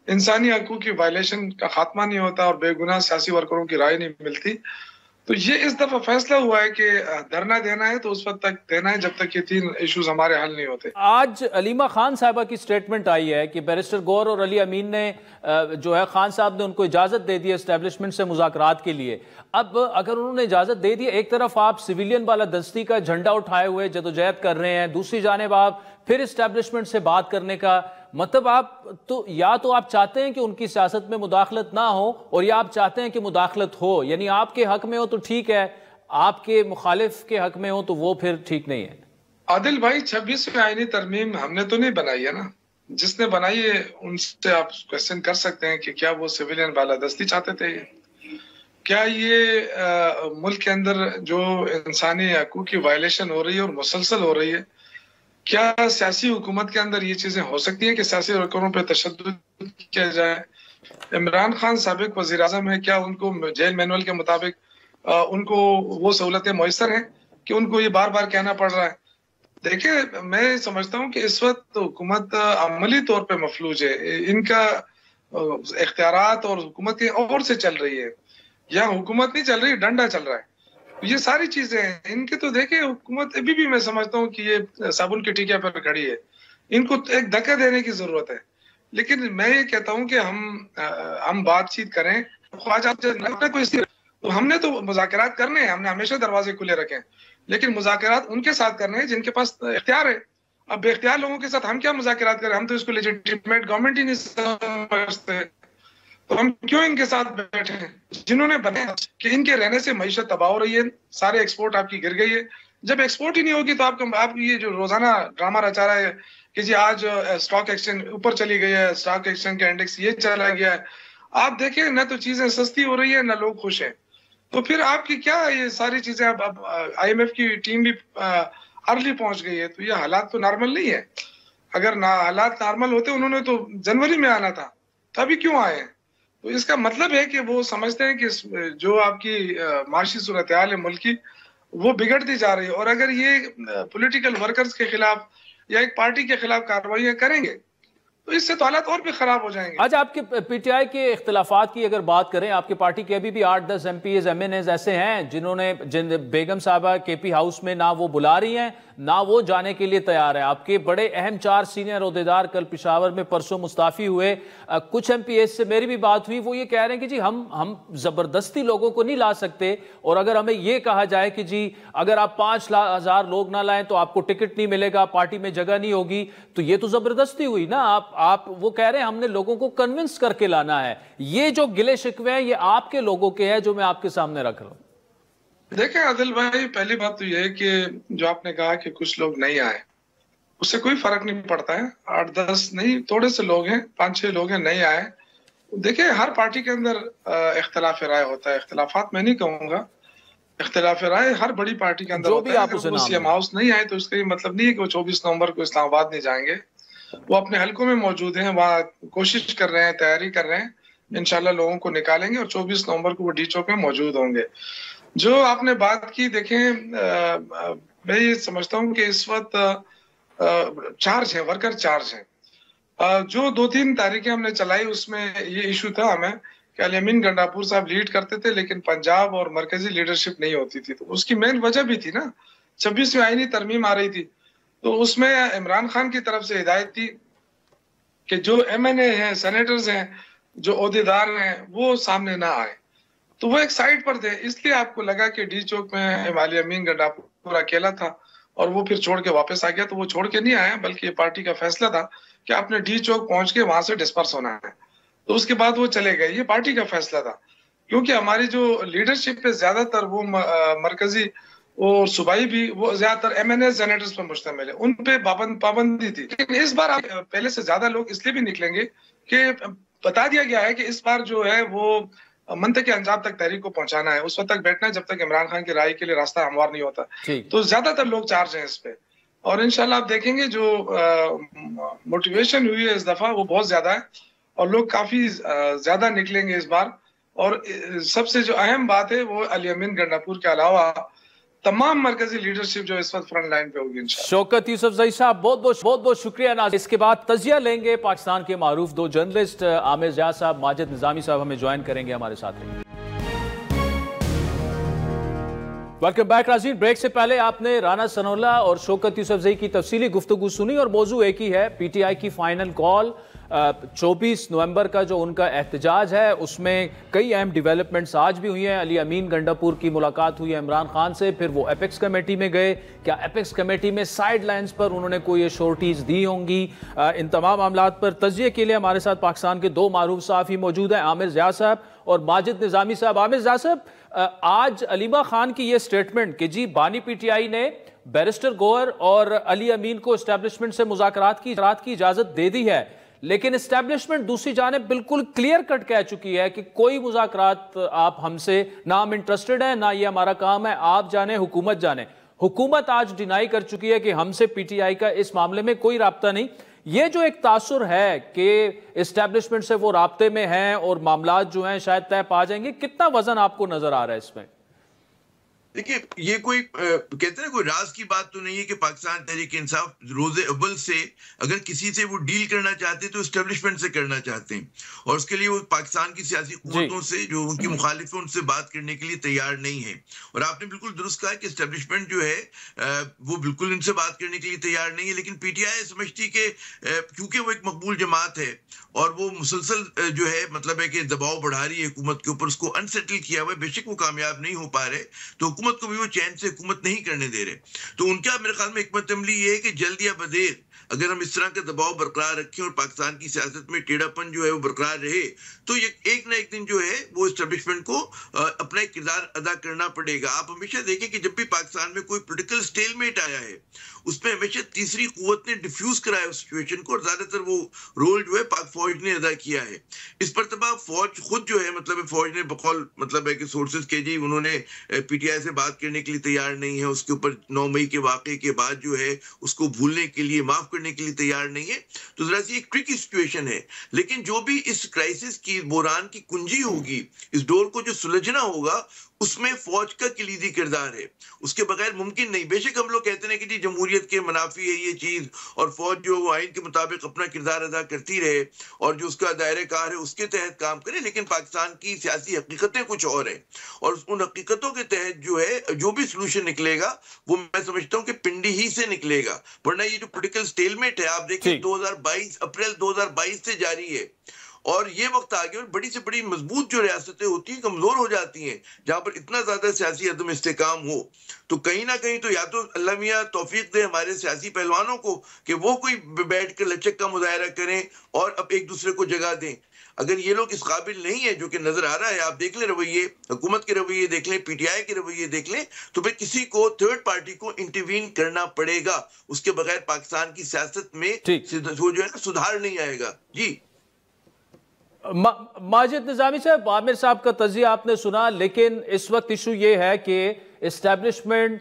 इंसानी हकूक की वायलेशन का खात्मा नहीं होता और बेगुनाह सियासी वर्करों की राय नहीं मिलती, तो ये इस दफा फैसला हुआ है कि धरना देना है तो उस वक्त तक देना है जब तक ये 3 इश्यूज हमारे हल नहीं होते। आज अलीमा खान साहिबा की स्टेटमेंट आई है कि बैरिस्टर गौर और अली अमीन ने जो है खान साहब ने उनको इजाजत दे दी एस्टेब्लिशमेंट से मुज़ाकरात के लिए। अब अगर उन्होंने इजाजत दे दी, एक तरफ आप सिविलियन वाला दस्ती का झंडा उठाए हुए जदोजहद कर रहे हैं, दूसरी जानिब आप फिर एस्टेब्लिशमेंट से बात करने का मतलब, आप तो या तो आप चाहते हैं कि उनकी सियासत में मुदाखलत ना हो और या आप चाहते हैं कि मुदाखलत हो, यानी आपके हक में हो तो ठीक है, आपके मुखालिफ के हक में हो तो वो फिर ठीक नहीं है। आदिल भाई, 26वीं आईनी तरमीम हमने तो नहीं बनाई है ना। जिसने बनाई है उनसे आप क्वेश्चन कर सकते हैं कि क्या वो सिविलियन बालादस्ती चाहते थे? क्या ये मुल्क के अंदर जो इंसानी हकूक की वायलेशन हो रही है और मुसलसल हो रही है, क्या सियासी हुकूमत के अंदर ये चीजें हो सकती हैं कि सियासी वर्करों पर तशद्दुद किया जाए? इमरान खान साबिक वजीर आजम है, क्या उनको जेल मैनुअल के मुताबिक उनको वो सहूलतें मुयसर हैं कि उनको ये बार बार कहना पड़ रहा है? देखिए, मैं समझता हूँ कि इस वक्त हुकूमत अमली तौर पे मफलूज है, इनका इख्तियारात और हुकूमत के और से चल रही है। यहाँ हुकूमत नहीं चल रही, डंडा चल रहा है। ये सारी चीजें हैं इनके। तो देखिए हुकूमत अभी भी मैं समझता हूँ कि ये साबुन की टिकिया पर खड़ी है, इनको एक धक्का देने की जरूरत है। लेकिन मैं ये कहता हूँ कि हम बातचीत करें। ख्वाजा कोई तो हमने तो मुज़ाकरात करने हैं, हमने हमेशा दरवाजे खुले रखे हैं, लेकिन मुज़ाकरात उनके साथ करने हैं जिनके पास इख्तियार है। अब बेख्तियार लोगों के साथ हम क्या मुज़ाकरात करें? हम तो इसको लेजिटिमेट गवर्नमेंट ही नहीं समझते, तो हम क्यों इनके साथ बैठे हैं? जिन्होंने बनाया कि इनके रहने से मईशत तबाह हो रही है, सारे एक्सपोर्ट आपकी गिर गई है। जब एक्सपोर्ट ही नहीं होगी तो आप ये जो रोजाना ड्रामा रचा रहा है कि जी आज स्टॉक एक्सचेंज ऊपर चली गई है, स्टॉक एक्सचेंज का इंडेक्स ये चला गया है, आप देखें ना तो चीजें सस्ती हो रही है ना लोग खुश हैं। तो फिर आपकी क्या ये सारी चीजें, अब IMF की टीम भी अर्ली पहुंच गई है, तो ये हालात तो नॉर्मल नहीं है। अगर हालात नॉर्मल होते उन्होंने तो जनवरी में आना था, तो अभी क्यों आए हैं? तो इसका मतलब है कि वो समझते हैं कि जो आपकी माशी सूरत हाल है मुल्क की, वो बिगड़ती जा रही है। और अगर ये पॉलिटिकल वर्कर्स के खिलाफ या एक पार्टी के खिलाफ कार्रवाइयां करेंगे तो इससे तो हालात और भी खराब हो जाएंगे। आज आपके PTI के इख्तिलाफात की अगर बात करें, आपकी पार्टी के अभी भी 8-10 MPs MNAs ऐसे हैं जिन बेगम साहबा KP हाउस में ना वो बुला रही हैं ना वो जाने के लिए तैयार है। आपके बड़े अहम 4 सीनियर ओहदेदार कल पेशावर में परसों मुस्ताफी हुए। कुछ MPs से मेरी भी बात हुई, वो ये कह रहे हैं कि जी हम जबरदस्ती लोगों को नहीं ला सकते, और अगर हमें ये कहा जाए कि जी अगर आप 5,000 लोग ना लाएं तो आपको टिकट नहीं मिलेगा, पार्टी में जगह नहीं होगी, तो ये तो जबरदस्ती हुई ना। आप वो कह रहे हैं हमने लोगों को कन्विंस करके लाना है। ये जो गिले शिकवे हैं ये आपके लोगों के हैं जो मैं आपके सामने रख रहा हूं। देखें आदिल भाई, पहली बात तो ये है कि जो आपने कहा कि कुछ लोग नहीं आए, उससे कोई फर्क नहीं पड़ता है। 8-10 नहीं, थोड़े से लोग हैं, 5-6 लोग हैं नहीं आए। देखिए हर पार्टी के अंदर इख्तिलाफ राय होता है, इख्तिलाफात मैं नहीं कहूंगा, इख्तिलाफ राय हर बड़ी पार्टी के अंदर होता है। अगर वो CM हाउस नहीं आए तो इसका ये मतलब नहीं है कि वो 24 नवंबर को इस्लामाबाद नहीं जाएंगे। वो अपने हलकों में मौजूद हैं, वहाँ कोशिश कर रहे हैं, तैयारी कर रहे हैं, इंशाल्लाह लोगों को निकालेंगे और 24 नवंबर को वो डी चौक में मौजूद होंगे। जो आपने बात की, देखें मैं ये समझता हूँ कि इस वक्त चार्ज है, वर्कर चार्ज है। जो 2-3 तारीखें हमने चलाई उसमें ये इशू था हमें कि अली अमीन गंडापुर साहब लीड करते थे लेकिन पंजाब और मरकजी लीडरशिप नहीं होती थी। तो उसकी मेन वजह भी थी ना, 26वीं आईनी तरमीम आ रही थी, तो उसमें इमरान खान की तरफ से हिदायत थी कि जो MNA हैं, सेनेटर्स हैं, जो ओहदेदार हैं, वो सामने ना आए। तो वो एक साइड पर थे, इसलिए आपको लगा कि डी चौक में अली अमीन गंडापुर अकेला था और वो फिर छोड़ के वापस आ गया। तो वो छोड़ के नहीं आया, बल्कि ये पार्टी का फैसला था कि आपने डी चौक पहुंच के वहां से डिस्पर्स होना है। तो उसके बाद वो चले गए, ये पार्टी का फैसला था। क्योंकि हमारी जो लीडरशिप पे ज्यादातर वो मरकजी और सूबाई भी वो ज्यादातर MNA सेनेटर्स पर मुश्तमिल है, उन पे पाबंदी थी। लेकिन इस बार पहले से ज्यादा लोग इसलिए भी निकलेंगे कि बता दिया गया है कि इस बार जो है वो मंतके के अंजाम तक तहरीक को पहुंचाना है, उस वक्त तक बैठना है जब तक इमरान खान की राय के लिए रास्ता हमवार नहीं होता। तो ज्यादातर लोग चार्ज हैं इस पे, और इंशाल्लाह आप देखेंगे जो मोटिवेशन हुई है इस दफा वो बहुत ज्यादा है और लोग काफी ज्यादा निकलेंगे इस बार। और सबसे जो अहम बात है वो अली अमीन गंडापुर के अलावा तमाम मरकजी लीडरशिप जो इस वक्त फ्रंट लाइन पे होगी इंशाल्लाह। शौकत यूसुफजई साहब बहुत बहुत शुक्रिया। नाज़रीन, इसके बाद तजिया लेंगे पाकिस्तान के मारूफ 2 जर्नलिस्ट आमिर ज़ियाद साहब, माजिद निज़ामी साहब हमें ज्वाइन करेंगे हमारे साथ। वेलकम बैक नाज़रीन। ब्रेक से पहले आपने राना सनोल्ला और शौकत यूसुफजई की तफसीली गुफ्तगू सुनी और मौजू एक ही है, PTI की फाइनल कॉल। 24 नवंबर का जो उनका एहतजाज है उसमें कई अहम डेवलपमेंट्स आज भी हुई हैं। अली अमीन गंडापुर की मुलाकात हुई है इमरान खान से, फिर वो एपेक्स कमेटी में गए। क्या एपेक्स कमेटी में साइड लाइन्स पर उन्होंने कोई एश्योरिटीज़ दी होंगी? इन तमाम मामलात पर तजिए के लिए हमारे साथ पाकिस्तान के 2 मारूफ सहाफ़ी मौजूद हैं, आमिर ज़ियाद साहब और माजिद निज़ामी साहब। आमिर ज़ियाद साहब, आज अलीमा खान की ये स्टेटमेंट कि जी बानी PTI ने बैरिस्टर गोहर और अली अमीन को एस्टेब्लिशमेंट से मुज़ाकरात की इजाज़त दे दी है, लेकिन एस्टेब्लिशमेंट दूसरी जानिब बिल्कुल क्लियर कट कह चुकी है कि कोई मुज़ाकरात आप हमसे ना, हम इंटरेस्टेड हैं ना, ये हमारा काम है, आप जाने हुकूमत जाने। हुकूमत आज डिनाई कर चुकी है कि हमसे PTI का इस मामले में कोई राब्ता नहीं। ये जो एक तासुर है कि एस्टेब्लिशमेंट से वो राब्ते में हैं और मामलात जो हैं शायद तय पा जाएंगे, कितना वजन आपको नजर आ रहा है इसमें? देखिए, ये कोई कहते हैं ना, कोई राज की बात तो नहीं है कि पाकिस्तान तहरीक इंसाफ रोजे अव्वल से अगर किसी से वो डील करना चाहते हैं तो एस्टेब्लिशमेंट से करना चाहते हैं, और उसके लिए वो पाकिस्तान की सियासी कुव्वतों से जो उनकी मुखालिफ है उनसे बात करने के लिए तैयार नहीं है। और आपने बिल्कुल दुरुस्त कहा कि एस्टेब्लिशमेंट जो है वो बिल्कुल इनसे बात करने के लिए तैयार नहीं है, लेकिन पीटीआई समझती कि क्योंकि वो एक मकबूल जमात है और वो मुसलसल जो है मतलब है कि दबाव बढ़ा रही है हुकूमत के ऊपर, उसको अनसेटल किया हुआ है, बेशक वो कामयाब नहीं हो पा रहे तो हुकूमत को भी वो चैन से हुकूमत नहीं करने दे रहे। तो उनका मेरे ख्याल में हिकमत अमली ये है कि जल्द या बदेर अगर हम इस तरह का दबाव बरकरार रखें और पाकिस्तान की सियासत में टेढ़ापन जो है वो बरकरार रहे तो ये एक ना एक दिन जो है वो एस्टेब्लिशमेंट को अपना एक किरदार अदा करना पड़ेगा। आप हमेशा देखें कि जब भी पाकिस्तान में कोई पॉलिटिकल स्टेलमेट आया है उसमें हमेशा तीसरी कुव्वत ने डिफ्यूज कराया उस सिचुएशन को, और ज्यादातर वो रोल जो है पाक फौज ने अदा किया है। इस मरतबा फौज खुद जो है मतलब फौज ने बकौल मतलब है कि सोर्सेज के जी उन्होंने पीटीआई से बात करने के लिए तैयार नहीं है, उसके ऊपर 9 मई के वाक़े के बाद जो है उसको भूलने के लिए, माफ करने के लिए तैयार नहीं है। तो जरा सी एक ट्रिकी सिचुएशन है, लेकिन जो भी इस क्राइसिस की बोरान की कुंजी होगी, इस डोर को जो सुलझना होगा उसमें फौज का किलीदी किरदार है, उसके बगैर मुमकिन नहीं। बेशक हम लोग कहते हैं कि जी जमहूरियत के मुनाफी है ये चीज और फौज जो आइन के मुताबिक अपना किरदार अदा करती रहे और जो उसका दायरे कार है उसके तहत काम करे, लेकिन पाकिस्तान की सियासी हकीकतें कुछ और है और उन हकीकतों के तहत जो है जो भी सोल्यूशन निकलेगा वो मैं समझता हूँ कि पिंडी ही से निकलेगा, वरना ये जो पॉलिटिकल स्टेलमेट है आप देखिए 2022 अप्रैल 2022 से जारी है और ये वक्त आ गया और बड़ी से बड़ी मजबूत जो रियासतें होती हैं कमजोर हो जाती हैं जहां पर इतना ज्यादा सियासी अदम इस्तेकाम हो। तो कहीं ना कहीं तो या तो अल्लाह मियां तौफीक दे हमारे सियासी पहलवानों को कि वो कोई बैठ कर लचक का मुजाहरा करें और अब एक दूसरे को जगह दें। अगर ये लोग इस काबिल नहीं है जो कि नजर आ रहा है, आप देख लें रवैये, हुकूमत के रवैये देख लें, पीटीआई के रवैये देख लें, तो फिर किसी को थर्ड पार्टी को इंटरवीन करना पड़ेगा, उसके बगैर पाकिस्तान की सियासत में जो है ना सुधार नहीं आएगा। जी माजिद निजामी साहब, आमिर साहब का तजिया आपने सुना, लेकिन इस वक्त इशू ये है कि एस्टेब्लिशमेंट,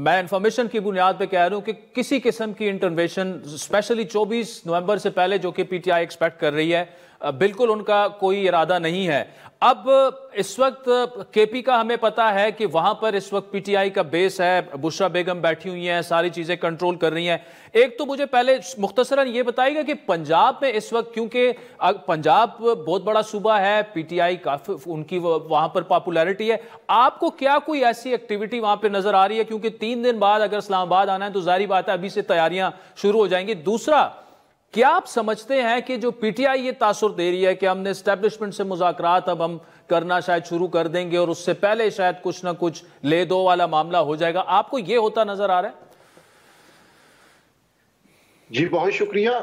मैं इंफॉर्मेशन की बुनियाद पे कह रहा हूं कि किसी किस्म की इंटरवेंशन स्पेशली 24 नवंबर से पहले जो कि पीटीआई एक्सपेक्ट कर रही है, बिल्कुल उनका कोई इरादा नहीं है। अब इस वक्त केपी का हमें पता है कि वहां पर इस वक्त पीटीआई का बेस है, बुशरा बेगम बैठी हुई हैं, सारी चीजें कंट्रोल कर रही हैं। एक तो मुझे पहले मुख्तसरन ये बताइएगा कि पंजाब में इस वक्त, क्योंकि पंजाब बहुत बड़ा सूबा है, पीटीआई काफी उनकी वहां पर पॉपुलैरिटी है, आपको क्या कोई ऐसी एक्टिविटी वहां पर नजर आ रही है? क्योंकि 3 दिन बाद अगर इस्लामाबाद आना है तो जाहिर बात है अभी से तैयारियां शुरू हो जाएंगी। दूसरा, क्या आप समझते हैं कि जो पीटीआई ये तासुर दे रही है कि हमने एस्टेब्लिशमेंट से मुज़ाकरात अब हम करना शायद शुरू कर देंगे और उससे पहले शायद कुछ ना कुछ ले दो वाला मामला हो जाएगा, आपको ये होता नजर आ रहा है? जी बहुत शुक्रिया।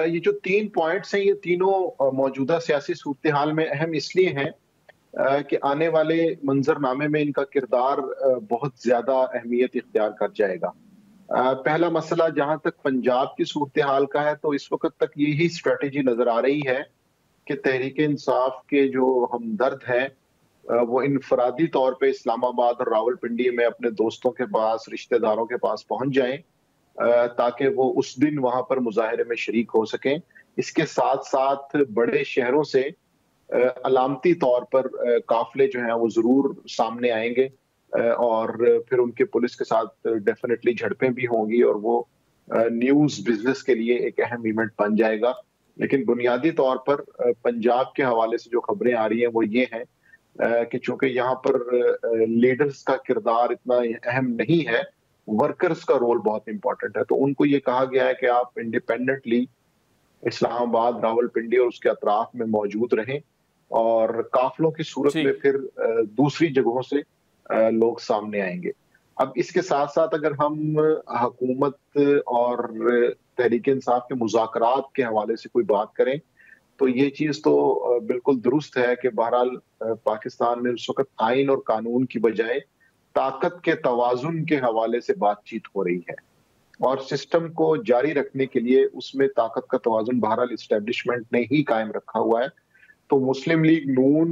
ये जो 3 पॉइंट्स हैं ये तीनों मौजूदा सियासी सूरत हाल में अहम इसलिए हैं कि आने वाले मंजरनामे में इनका किरदार बहुत ज्यादा अहमियत इख्तियार कर जाएगा। पहला मसला जहां तक पंजाब की सूरत हाल का है तो इस वक्त तक यही स्ट्रेटेजी नजर आ रही है कि तहरीक इंसाफ के जो हमदर्द हैं वो इनफरादी तौर पे इस्लामाबाद और रावलपिंडी में अपने दोस्तों के पास, रिश्तेदारों के पास पहुंच जाएं ताकि वो उस दिन वहां पर मुजाहरे में शरीक हो सकें। इसके साथ साथ बड़े शहरों से अलामती तौर पर काफिले जो हैं वो जरूर सामने आएंगे और फिर उनके पुलिस के साथ डेफिनेटली झड़पें भी होंगी और वो न्यूज बिजनेस के लिए एक अहम इवेंट बन जाएगा। लेकिन बुनियादी तौर पर पंजाब के हवाले से जो खबरें आ रही हैं वो ये हैं कि चूंकि यहाँ पर लीडर्स का किरदार इतना अहम नहीं है, वर्कर्स का रोल बहुत इंपॉर्टेंट है, तो उनको ये कहा गया है कि आप इंडिपेंडेंटली इस्लामाबाद, रावलपिंडी और उसके अतराफ में मौजूद रहें और काफिलों की सूरत में फिर दूसरी जगहों से लोग सामने आएंगे। अब इसके साथ साथ अगर हम हुकूमत और तहरीक इंसाफ के मुज़ाकरात के हवाले से कोई बात करें तो ये चीज तो बिल्कुल दुरुस्त है कि बहरहाल पाकिस्तान में उस वक्त आइन और कानून की बजाय ताकत के तवाजुन के हवाले से बातचीत हो रही है और सिस्टम को जारी रखने के लिए उसमें ताकत का तवाजुन बहरहाल इस्टेब्लिशमेंट ने ही कायम रखा हुआ है। तो मुस्लिम लीग नून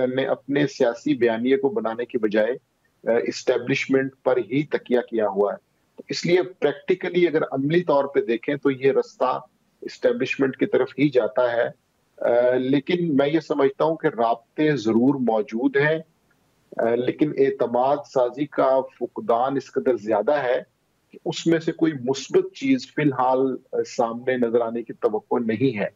ने अपने सियासी बयानिए को बनाने की बजाय इस्टेब्लिशमेंट पर ही तकिया किया हुआ है, तो इसलिए प्रैक्टिकली अगर अमली तौर पे देखें तो ये रास्ता इस्टेब्लिशमेंट की तरफ ही जाता है। लेकिन मैं ये समझता हूँ कि राब्ते जरूर मौजूद हैं लेकिन एतमाद साजी का फुकदान इस कदर ज्यादा है कि उसमें से कोई मुस्बत चीज फिलहाल सामने नजर आने की तवक्को नहीं है।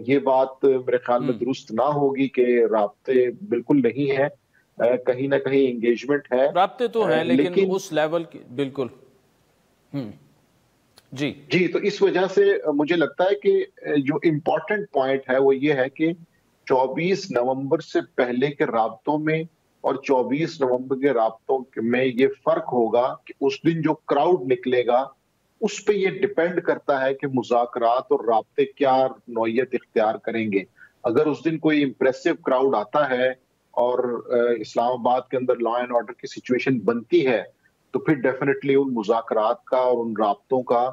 ये बात मेरे ख्याल में दुरुस्त ना होगी कि राब्ते बिल्कुल नहीं है, कहीं ना कहीं एंगेजमेंट है, राब्ते तो है लेकिन उस लेवल की बिल्कुल। जी, तो इस वजह से मुझे लगता है कि जो इम्पोर्टेंट पॉइंट है वो ये है कि 24 नवंबर से पहले के राब्तों में और 24 नवंबर के राब्तों में ये फर्क होगा कि उस दिन जो क्राउड निकलेगा उस पे ये डिपेंड करता है कि मुज़ाकरात और राब्ते क्या नौयत इख्तियार करेंगे। अगर उस दिन कोई इम्प्रेसिव क्राउड आता है और इस्लामाबाद के अंदर लॉ एंड ऑर्डर की सिचुएशन बनती है तो फिर डेफिनेटली उन मुज़ाकरात का और उन राब्तों का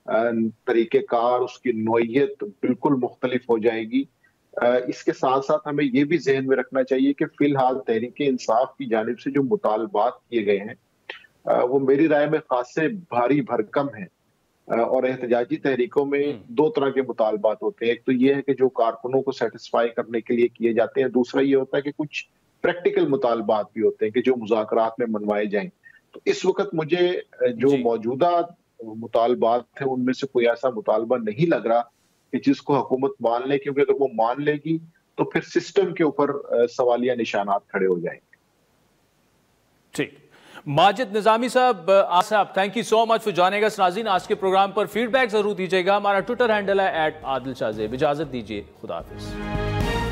तरीक़ेकार, उसकी नौयत बिल्कुल मुख्तलिफ हो जाएगी। इसके साथ साथ हमें ये भी जहन में रखना चाहिए कि फिलहाल तहरीक इंसाफ की जानिब से जो मुतालबात किए गए हैं वो मेरी राय में खासे भारी भरकम है। और एहतजाजी तहरीकों में दो तरह के मुतालबात होते हैं। एक तो ये है कि जो कारकुनों को सेटिस्फाई करने के लिए किए जाते हैं, दूसरा ये होता है कि कुछ प्रैक्टिकल मुतालबात भी होते हैं कि जो मुज़ाकरात में मनवाए जाएं। तो इस वक्त मुझे जो मौजूदा मुतालबात थे उनमें से कोई ऐसा मुतालबा नहीं लग रहा कि जिसको हुकूमत मान ले, क्योंकि अगर वो मान लेगी तो फिर सिस्टम के ऊपर सवालिया निशानात खड़े हो जाएंगे। ठीक, माजिद निजामी साहब thank you so much for joining अस। नाज़रीन, आज के प्रोग्राम पर फीडबैक जरूर दीजिएगा। हमारा ट्विटर हैंडल है @आदिल शाहज़ेब। इजाजत दीजिए, खुदा हाफिज।